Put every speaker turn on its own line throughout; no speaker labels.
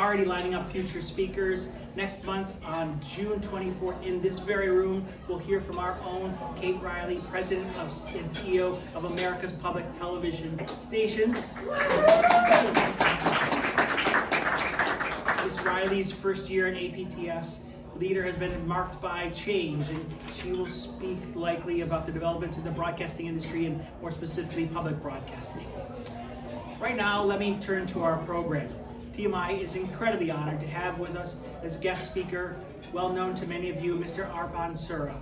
already lining up future speakers. Next month on June 24th in this very room, we'll hear from our own Kate Riley, President and CEO of America's Public Television Stations. Ms. Riley's first year in APTS leader has been marked by change, and she will speak likely about the developments in the broadcasting industry and more specifically public broadcasting. Right now, let me turn to our program. TMI is incredibly honored to have with us as guest speaker, well known to many of you, Mr. Arpan Sura,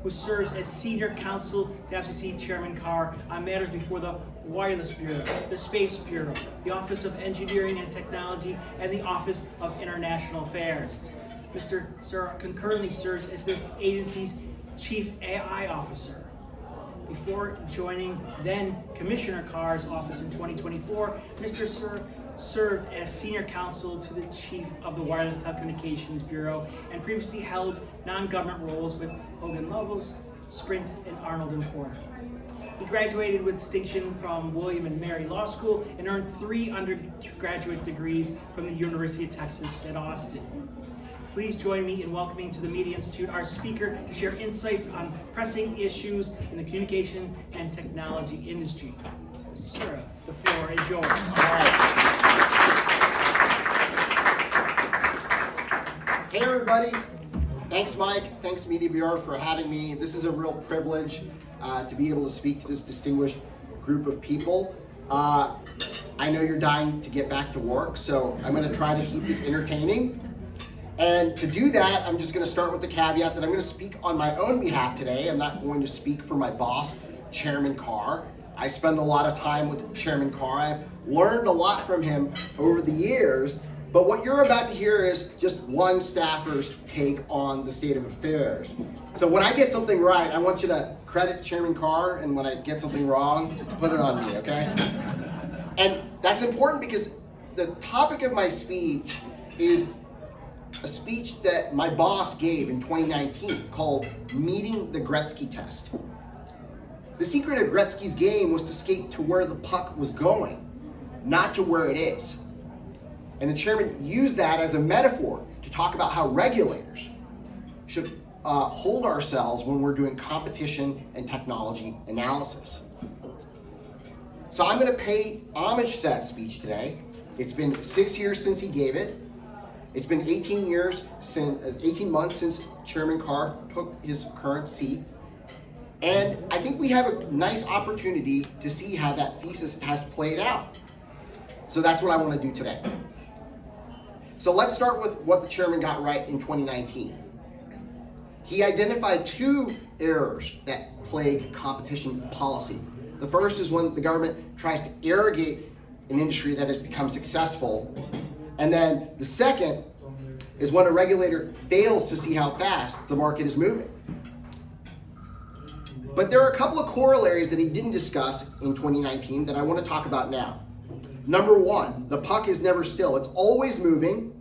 who serves as Senior Counsel to FCC Chairman Carr on matters before the Wireless Bureau, the Space Bureau, the Office of Engineering and Technology, and the Office of International Affairs. Mr. Sura concurrently serves as the agency's Chief AI Officer. Before joining then Commissioner Carr's office in 2024, Mr. Sura served as Senior Counsel to the Chief of the Wireless Telecommunications Bureau and previously held non-government roles with Hogan Lovells, Sprint, and Arnold & Porter. He graduated with distinction from William and Mary Law School and earned 3 undergraduate degrees from the University of Texas at Austin. Please join me in welcoming to the Media Institute our speaker to share insights on pressing issues in the communication and technology industry. Mr. Sura, the floor is yours.
Hey everybody, thanks Mike, thanks Media Bureau for having me. This is a real privilege to be able to speak to this distinguished group of people. I know you're dying to get back to work, so I'm going to try to keep this entertaining. And to do that, I'm just going to start with the caveat that I'm going to speak on my own behalf today. I'm not going to speak for my boss, Chairman Carr. I spend a lot of time with Chairman Carr. I've learned a lot from him over the years, but what you're about to hear is just one staffer's take on the state of affairs. So when I get something right, I want you to credit Chairman Carr, and when I get something wrong, put it on me, okay? And that's important because the topic of my speech is a speech that my boss gave in 2019 called Meeting the Gretzky Test. The secret of Gretzky's game was to skate to where the puck was going, not to where it is. And the chairman used that as a metaphor to talk about how regulators should hold ourselves when we're doing competition and technology analysis. So I'm going to pay homage to that speech today. It's been 6 years since he gave it. It's been 18 months since Chairman Carr took his current seat. And I think we have a nice opportunity to see how that thesis has played out. So that's what I want to do today. So let's start with what the chairman got right in 2019. He identified 2 errors that plague competition policy. The first is when the government tries to irrigate an industry that has become successful. And then the second is when a regulator fails to see how fast the market is moving. But there are a couple of corollaries that he didn't discuss in 2019 that I want to talk about now. Number 1, the puck is never still. It's always moving.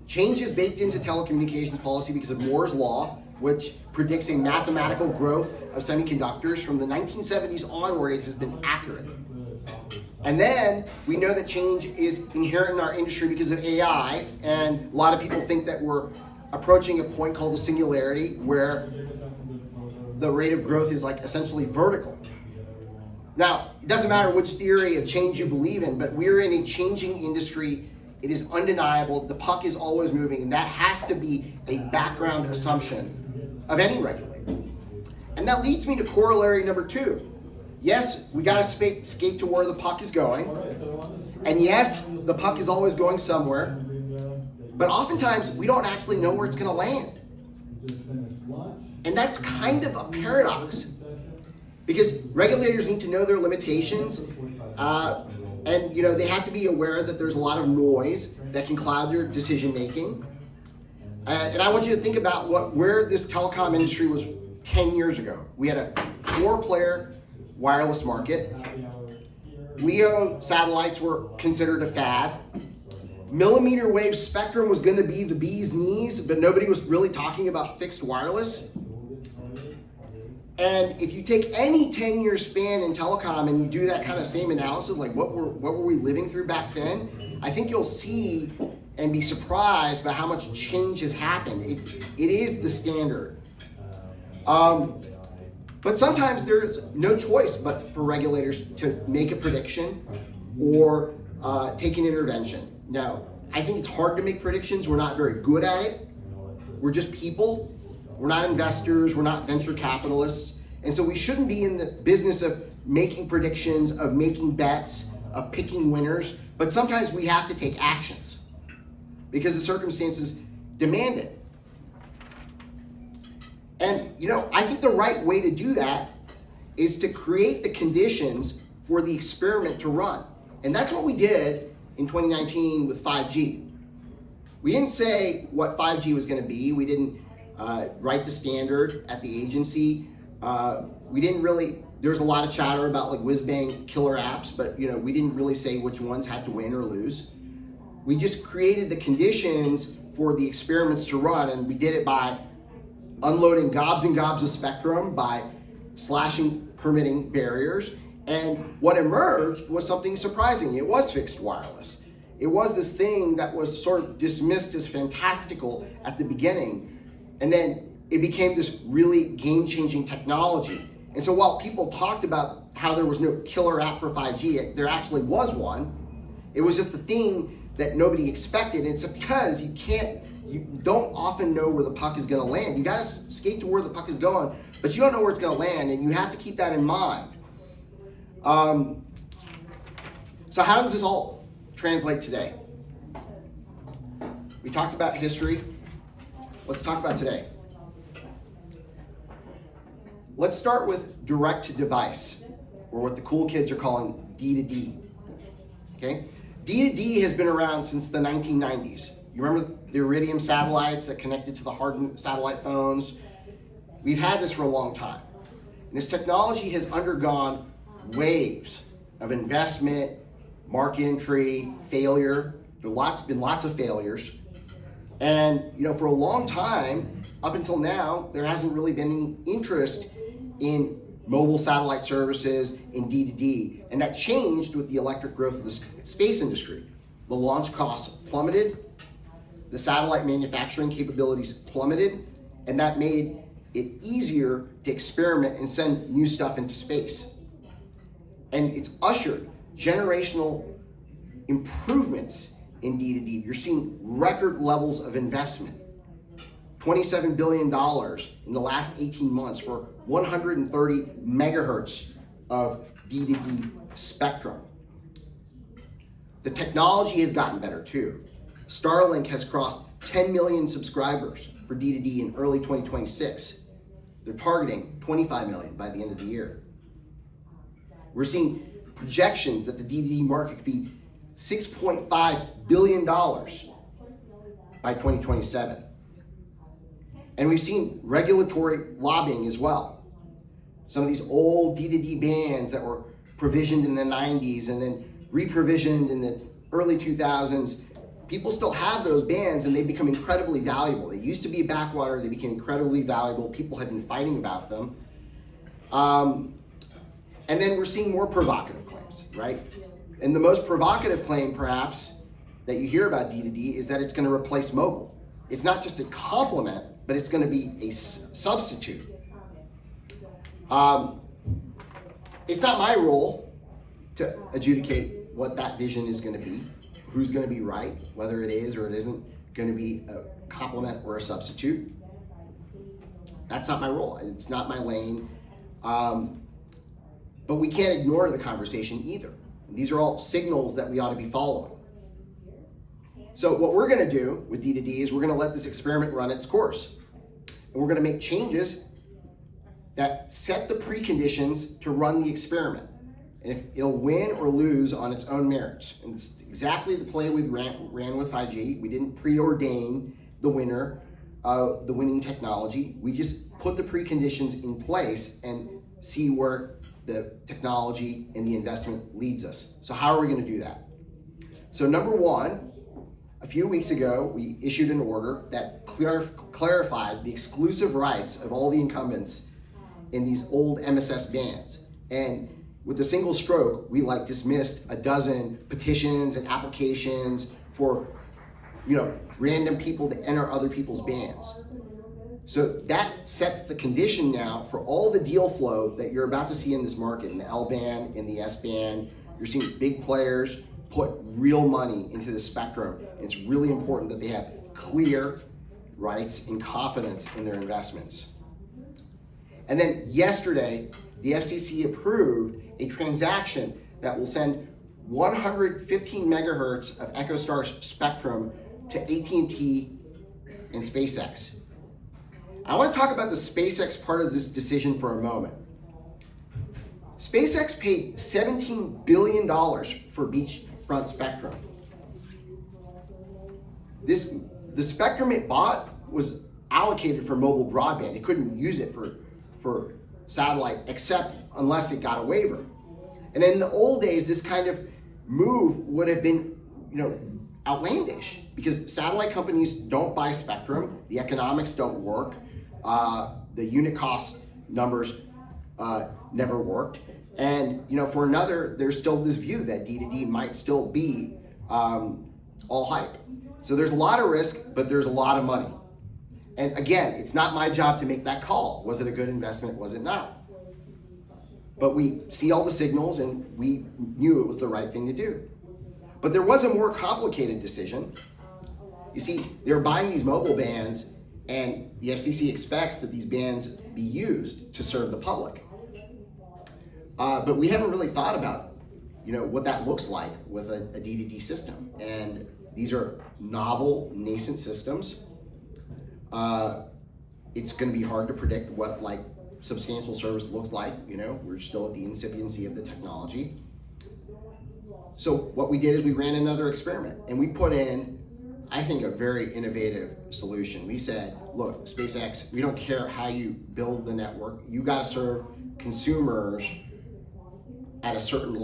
Change is baked into telecommunications policy because of Moore's Law, which predicts a mathematical growth of semiconductors. From the 1970s onward, it has been accurate. And then we know that change is inherent in our industry because of AI, and a lot of people think that we're approaching a point called a singularity where the rate of growth is like essentially vertical. Now, it doesn't matter which theory of change you believe in, but we're in a changing industry. It is undeniable. The puck is always moving, and that has to be a background assumption of any regulator. And that leads me to corollary number 2. Yes, we got to skate to where the puck is going. And yes, the puck is always going somewhere. But oftentimes, we don't actually know where it's going to land. And that's kind of a paradox. Because regulators need to know their limitations. And they have to be aware that there's a lot of noise that can cloud their decision making. And I want you to think about where this telecom industry was 10 years ago. We had a 4-player wireless market. LEO satellites were considered a fad. Millimeter wave spectrum was going to be the bee's knees, but nobody was really talking about fixed wireless. And if you take any 10-year span in telecom and you do that kind of same analysis, like what were we living through back then, I think you'll see and be surprised by how much change has happened. It is the standard. But sometimes there's no choice but for regulators to make a prediction or take an intervention. Now, I think it's hard to make predictions. We're not very good at it. We're just people. We're not investors. We're not venture capitalists. And so we shouldn't be in the business of making predictions, of making bets, of picking winners. But sometimes we have to take actions because the circumstances demand it. And, I think the right way to do that is to create the conditions for the experiment to run. And that's what we did in 2019 with 5G. We didn't say what 5G was going to be. We didn't write the standard at the agency. We didn't really, there's a lot of chatter about like whiz-bang killer apps, but we didn't really say which ones had to win or lose. We just created the conditions for the experiments to run, and we did it by unloading gobs and gobs of spectrum, by slashing permitting barriers. And what emerged was something surprising. It was fixed wireless. It was this thing that was sort of dismissed as fantastical at the beginning. And then it became this really game-changing technology. And so while people talked about how there was no killer app for 5G, there actually was one. It was just the thing that nobody expected. And it's because you don't often know where the puck is going to land. You got to skate to where the puck is going, but you don't know where it's going to land, and you have to keep that in mind. So how does this all translate today? We talked about history. Let's talk about today. Let's start with direct to device, or what the cool kids are calling D2D. Okay? D2D has been around since the 1990s. You remember the Iridium satellites that connected to the hardened satellite phones? We've had this for a long time. And this technology has undergone waves of investment, market entry, failure. There's been lots of failures. And for a long time, up until now, there hasn't really been any interest in mobile satellite services, in D2D. And that changed with the electric growth of the space industry. The launch costs plummeted, the satellite manufacturing capabilities plummeted, and that made it easier to experiment and send new stuff into space. And it's ushered generational improvements in D2D. You're seeing record levels of investment. $27 billion in the last 18 months for 130 megahertz of D2D spectrum. The technology has gotten better too. Starlink has crossed 10 million subscribers for D2D in early 2026. They're targeting 25 million by the end of the year. We're seeing projections that the D2D market could be $6.5 billion by 2027. And we've seen regulatory lobbying as well. Some of these old D2D bands that were provisioned in the 90s and then reprovisioned in the early 2000s, people still have those bands and they become incredibly valuable. They used to be a backwater, they became incredibly valuable. People had been fighting about them. And then we're seeing more provocative claims, right? And the most provocative claim, perhaps, that you hear about D2D is that it's going to replace mobile. It's not just a complement, but it's going to be a substitute. It's not my role to adjudicate what that vision is going to be, who's going to be right, whether it is or it isn't going to be a complement or a substitute. That's not my role. It's not my lane. But we can't ignore the conversation either. These are all signals that we ought to be following. So what we're going to do with D2D is we're going to let this experiment run its course. And we're going to make changes that set the preconditions to run the experiment. And if it'll win or lose on its own merits. And it's exactly the play we ran with 5G. We didn't preordain the winner, the winning technology. We just put the preconditions in place and see where the technology and the investment leads us. So how are we going to do that? So number one, a few weeks ago, we issued an order that clarified the exclusive rights of all the incumbents in these old MSS bands. And with a single stroke, we dismissed a dozen petitions and applications for random people to enter other people's bands. So that sets the condition now for all the deal flow that you're about to see in this market, in the L band, in the S band. You're seeing big players put real money into the spectrum. It's really important that they have clear rights and confidence in their investments. And then yesterday, the FCC approved a transaction that will send 115 megahertz of EchoStar spectrum to AT&T and SpaceX. I want to talk about the SpaceX part of this decision for a moment. SpaceX paid $17 billion for beachfront spectrum. The spectrum it bought was allocated for mobile broadband. It couldn't use it for satellite except unless it got a waiver. And in the old days, this kind of move would have been, outlandish, because satellite companies don't buy spectrum, the economics don't work, the unit cost numbers never worked, and for another, there's still this view that D2D might still be all hype. So there's a lot of risk, but there's a lot of money. And again, it's not my job to make that call. Was it a good investment? Was it not? But we see all the signals, and we knew it was the right thing to do. But there was a more complicated decision. You see, they're buying these mobile bands, and the FCC expects that these bands be used to serve the public. But we haven't really thought about, what that looks like with a D2D system. And these are novel, nascent systems. It's going to be hard to predict what substantial service looks like. We're still at the incipiency of the technology. So what we did is we ran another experiment, and we put in, I think, a very innovative solution. We said, look, SpaceX, we don't care how you build the network. You got to serve consumers at a certain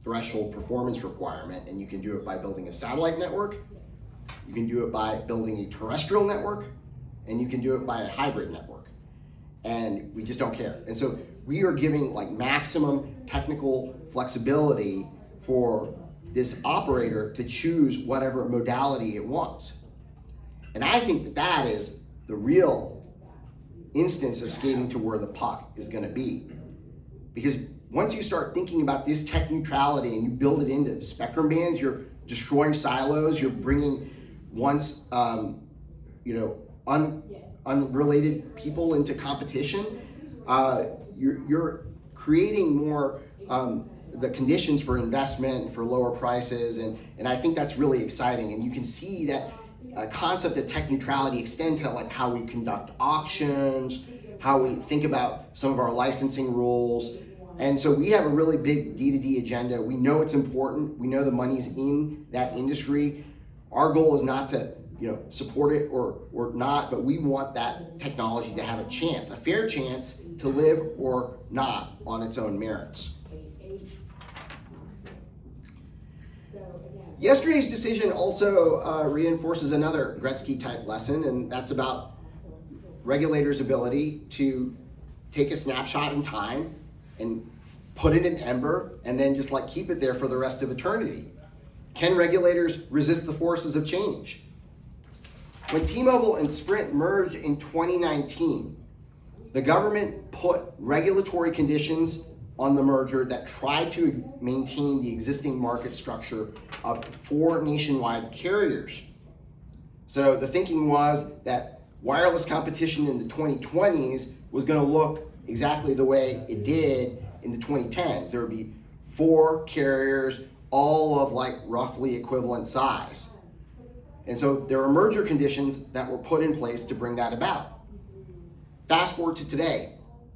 threshold performance requirement, and you can do it by building a satellite network, you can do it by building a terrestrial network, and you can do it by a hybrid network. And we just don't care. And so we are giving maximum technical flexibility for this operator to choose whatever modality it wants. And I think that is the real instance of skating to where the puck is going to be. Because once you start thinking about this tech neutrality and you build it into spectrum bands, you're destroying silos, you're bringing once unrelated people into competition, you're creating more the conditions for investment and for lower prices, and I think that's really exciting. And you can see that concept of tech neutrality extend to how we conduct auctions, how we think about some of our licensing rules. And so we have a really big D2D agenda. We know it's important. We know the money's in that industry. Our goal is not to support it or not, but we want that technology to have a chance, a fair chance to live or not on its own merits. Yesterday's decision also reinforces another Gretzky-type lesson, and that's about regulators' ability to take a snapshot in time and put it in ember and then just keep it there for the rest of eternity. Can regulators resist the forces of change? When T-Mobile and Sprint merged in 2019, the government put regulatory conditions on the merger that tried to maintain the existing market structure of 4 nationwide carriers. So the thinking was that wireless competition in the 2020s was going to look exactly the way it did in the 2010s. There would be 4 carriers, all of roughly equivalent size. And so there were merger conditions that were put in place to bring that about. Fast forward to today,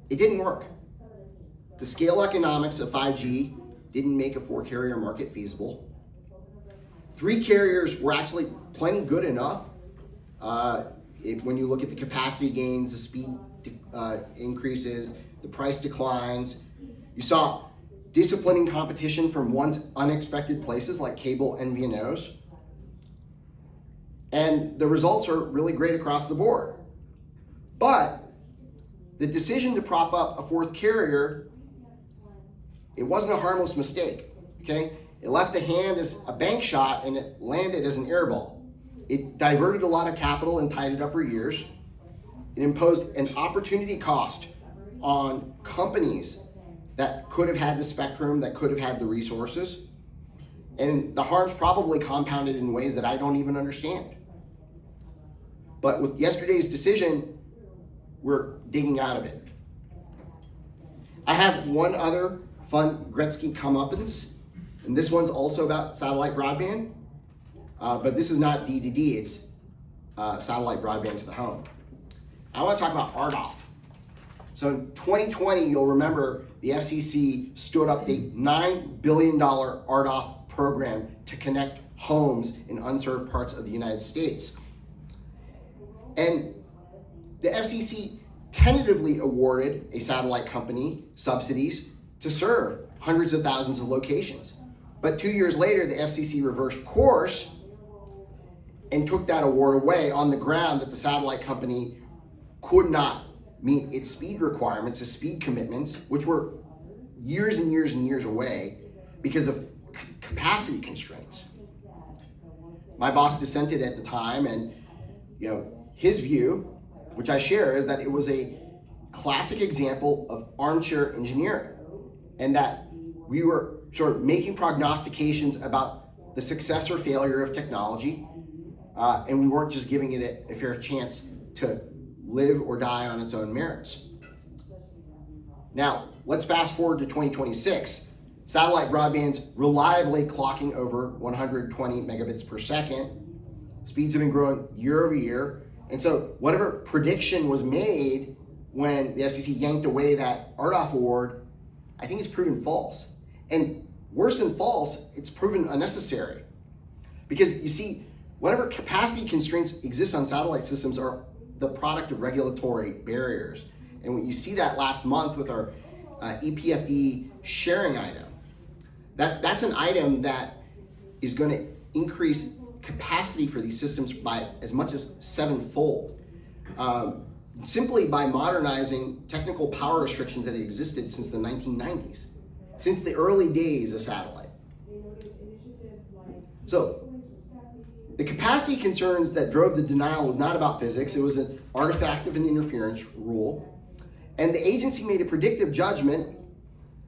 it didn't work. The scale economics of 5G didn't make a 4-carrier market feasible. 3 carriers were actually plenty good enough. When you look at the capacity gains, the speed increases, the price declines, you saw disciplining competition from once unexpected places like cable and MVNOs. And the results are really great across the board. But the decision to prop up a 4th carrier, it wasn't a harmless mistake, okay? It left the hand as a bank shot and it landed as an air ball. It diverted a lot of capital and tied it up for years. It imposed an opportunity cost on companies that could have had the spectrum, that could have had the resources. And the harms probably compounded in ways that I don't even understand. But with yesterday's decision, we're digging out of it. I have one other fun Gretzky comeuppance, and this one's also about satellite broadband, but this is not D2D, it's satellite broadband to the home. I want to talk about RDOF. So in 2020, you'll remember the FCC stood up the $9 billion RDOF program to connect homes in unserved parts of the United States. And the FCC tentatively awarded a satellite company subsidies to serve hundreds of thousands of locations. But 2 years later, the FCC reversed course and took that award away on the ground that the satellite company could not meet its speed requirements, its speed commitments, which were years and years and years away because of capacity constraints. My boss dissented at the time, and his view, which I share, is that it was a classic example of armchair engineering, and that we were sort of making prognostications about the success or failure of technology, and we weren't just giving it a fair chance to live or die on its own merits. Now, let's fast forward to 2026. Satellite broadband's reliably clocking over 120 megabits per second. Speeds have been growing year over year. And so whatever prediction was made when the FCC yanked away that RDOF award, I think it's proven false. And worse than false, it's proven unnecessary. Because you see, whatever capacity constraints exist on satellite systems are the product of regulatory barriers. And when you see that last month with our EPFD sharing item, that's an item that is going to increase capacity for these systems by as much as 7-fold, simply by modernizing technical power restrictions that had existed since the 1990s, since the early days of satellite. So the capacity concerns that drove the denial was not about physics. It was an artifact of an interference rule. And the agency made a predictive judgment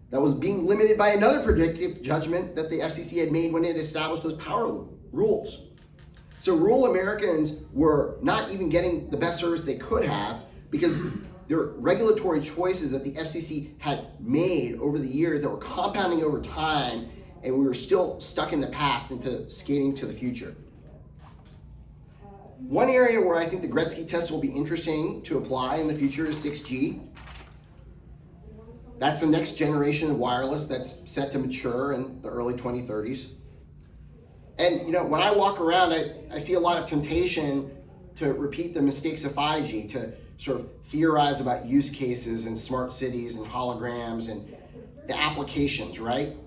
that was being limited by another predictive judgment that the FCC had made when it established those power rules. So rural Americans were not even getting the best service they could have because there were regulatory choices that the FCC had made over the years that were compounding over time, and we were still stuck in the past into skating to the future. One area where I think the Gretzky test will be interesting to apply in the future is 6G. That's the next generation of wireless that's set to mature in the early 2030s. And when I walk around, I see a lot of temptation to repeat the mistakes of 5G, to sort of theorize about use cases and smart cities and holograms and the applications, right?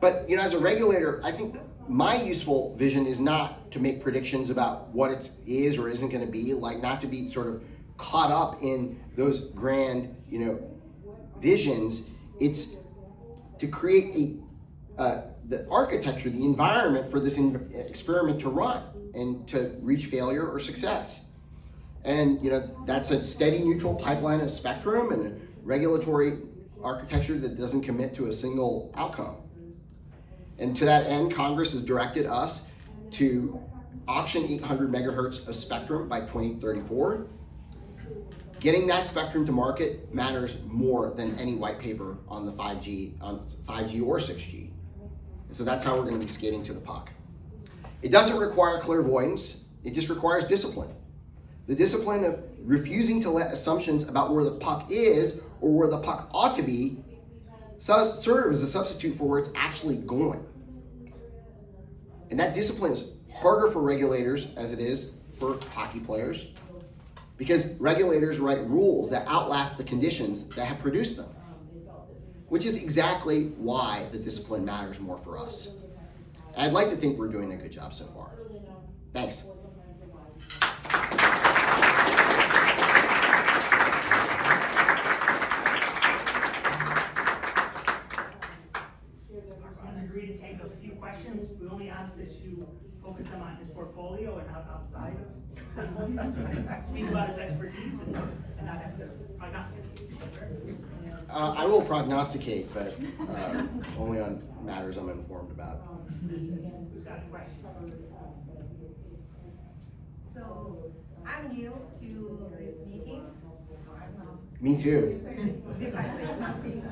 But as a regulator, I think my useful vision is not to make predictions about what it is or isn't going to be, like not to be sort of caught up in those grand, visions. It's to create the architecture, the environment for this experiment to run and to reach failure or success. And that's a steady neutral pipeline of spectrum and a regulatory architecture that doesn't commit to a single outcome. And to that end, Congress has directed us to auction 800 megahertz of spectrum by 2034. Getting that spectrum to market matters more than any white paper on the 5G or 6G. And so that's how we're going to be skating to the puck. It doesn't require clairvoyance, it just requires discipline. The discipline of refusing to let assumptions about where the puck is or where the puck ought to be serve as a substitute for where it's actually going. And that discipline is harder for regulators as it is for hockey players, because regulators write rules that outlast the conditions that have produced them, which is exactly why the discipline matters more for us. And I'd like to think we're doing a good job so far. Thanks.
Arpan's agreed to take a few questions. We only ask that you focus them on his portfolio and not outside of speak about his expertise and not have to prognosticate. Is that fair?
I will prognosticate, but only on matters I'm informed about.
Who's got a question?
So I'm new to this meeting, so I'm not
Me too.
if I say something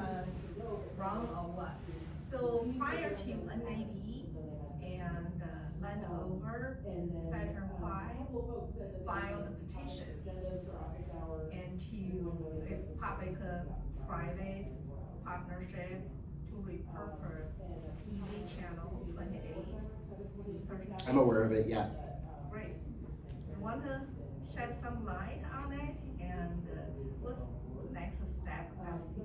wrong or what. So prior to NAV and Land Over, Saturn V filed a petition and to this public-private partnership to repurpose TV channel 28.
I'm aware of it, yeah.
Great. I want to shed some light on it and what's the next step FCC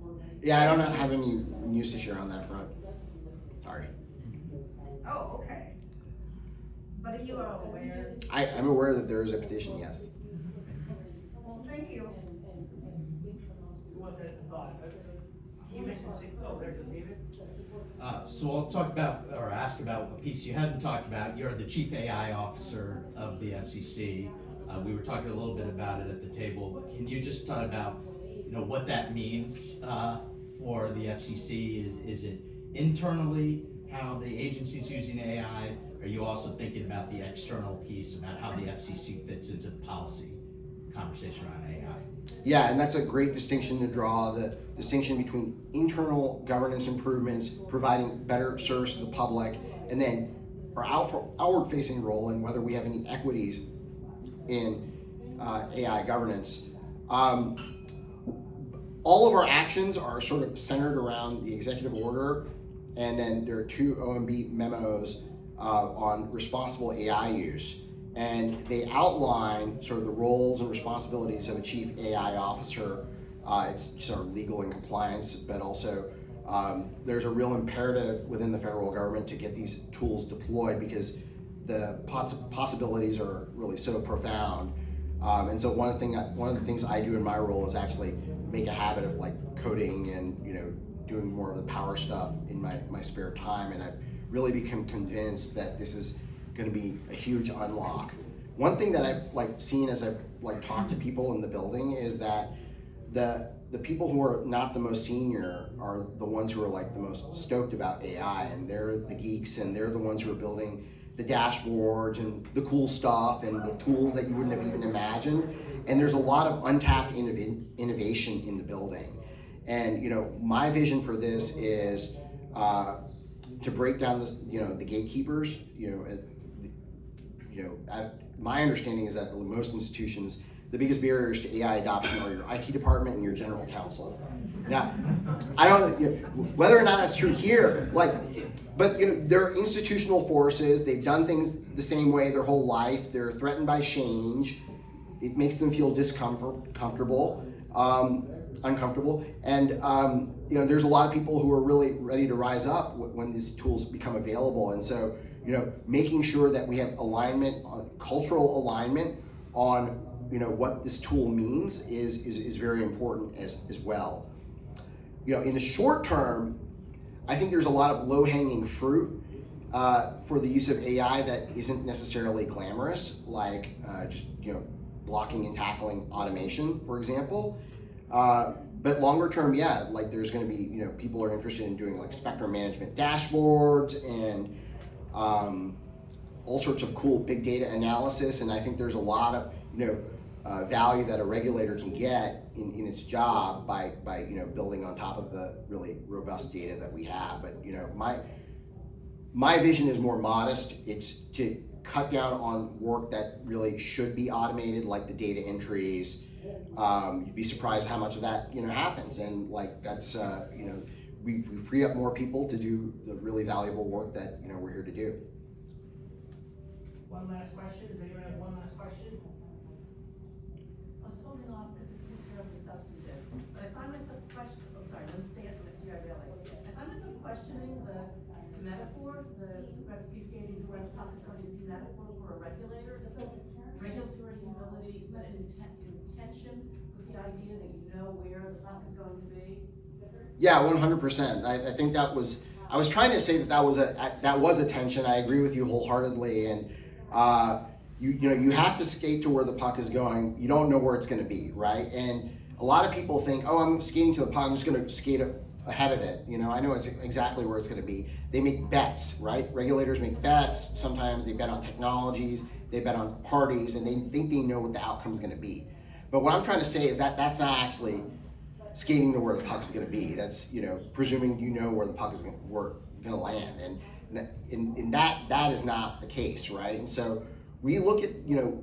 will do?
Yeah, I don't have any news to share on that front. Sorry.
Oh, okay. But you are aware?
I'm aware that there is a petition, yes.
Thank you.
Who wants to add some thought? You mentioned six, oh, there goes David.
So I'll talk about, or ask about a piece you hadn't talked about. You're the Chief AI Officer of the FCC. We were talking a little bit about it at the table. Can you just talk about, what that means for the FCC? Is it internally how the agency's using AI? Are you also thinking about the external piece about how the FCC fits into the policy conversation around AI?
Yeah, and that's a great distinction to draw, the distinction between internal governance improvements, providing better service to the public, and then our outward-facing role and whether we have any equities in AI governance. All of our actions are sort of centered around the executive order, and then there are 2 OMB memos on responsible AI use. And they outline sort of the roles and responsibilities of a chief AI officer. It's sort of legal and compliance, but also there's a real imperative within the federal government to get these tools deployed because the possibilities are really so profound. And so one of the things I do in my role is actually make a habit of like coding and doing more of the power stuff in my spare time. And I've really become convinced that this is going to be a huge unlock. One thing that I've seen as I've talked to people in the building is that the people who are not the most senior are the ones who are the most stoked about AI, and they're the geeks, and they're the ones who are building the dashboards and the cool stuff and the tools that you wouldn't have even imagined. And there's a lot of untapped innovation in the building. And my vision for this is to break down this, the gatekeepers. My understanding is that in most institutions, the biggest barriers to AI adoption are your IT department and your general counsel. Now, I don't, whether or not that's true here, but there are institutional forces. They've done things the same way their whole life. They're threatened by change. It makes them feel uncomfortable, and there's a lot of people who are really ready to rise up when these tools become available. And so, making sure that we have alignment, cultural alignment on what this tool means is very important as well. In the short term, I think there's a lot of low-hanging fruit for the use of AI that isn't necessarily glamorous, like just blocking and tackling automation, for example. But longer term, yeah, there's going to be people are interested in doing spectrum management dashboards and all sorts of cool big data analysis, and I think there's a lot of value that a regulator can get in its job by building on top of the really robust data that we have. But my vision is more modest. It's to cut down on work that really should be automated, like the data entries. You'd be surprised how much of that happens, and that's we free up more people to do the really valuable work that we're here to do.
One last question. Does anyone have one last question?
I was holding off because this is terribly substantive, but I find myself questioning, let's stay at the TI really. I find myself questioning the metaphor, the Gretzky skating to where the puck is going to be metaphor for a regulator. Isn't regulatory humility, isn't that an intention with the idea that where the puck is going to be?
Yeah, 100%. I think that was I was trying to say that was a tension. I agree with you wholeheartedly, and you have to skate to where the puck is going. You don't know where it's going to be, right? And a lot of people think, oh, I'm skating to the puck, I'm just going to skate ahead of it. I know it's exactly where it's going to be. They make bets, right? Regulators make bets. Sometimes they bet on technologies, they bet on parties, and they think they know what the outcome is going to be. But what I'm trying to say is that that's not actually skating to where the puck is going to be. That's presuming where the puck is going to land, and that is not the case, right? And so we look at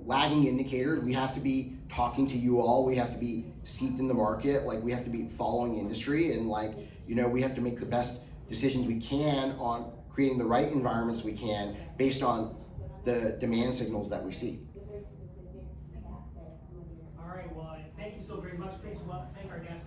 lagging indicators. We have to be talking to you all. We have to be steeped in the market. Like, we have to be following industry, and we have to make the best decisions we can on creating the right environments we can based on the demand signals that we see.
All right, well, thank you so very much. Please thank our guests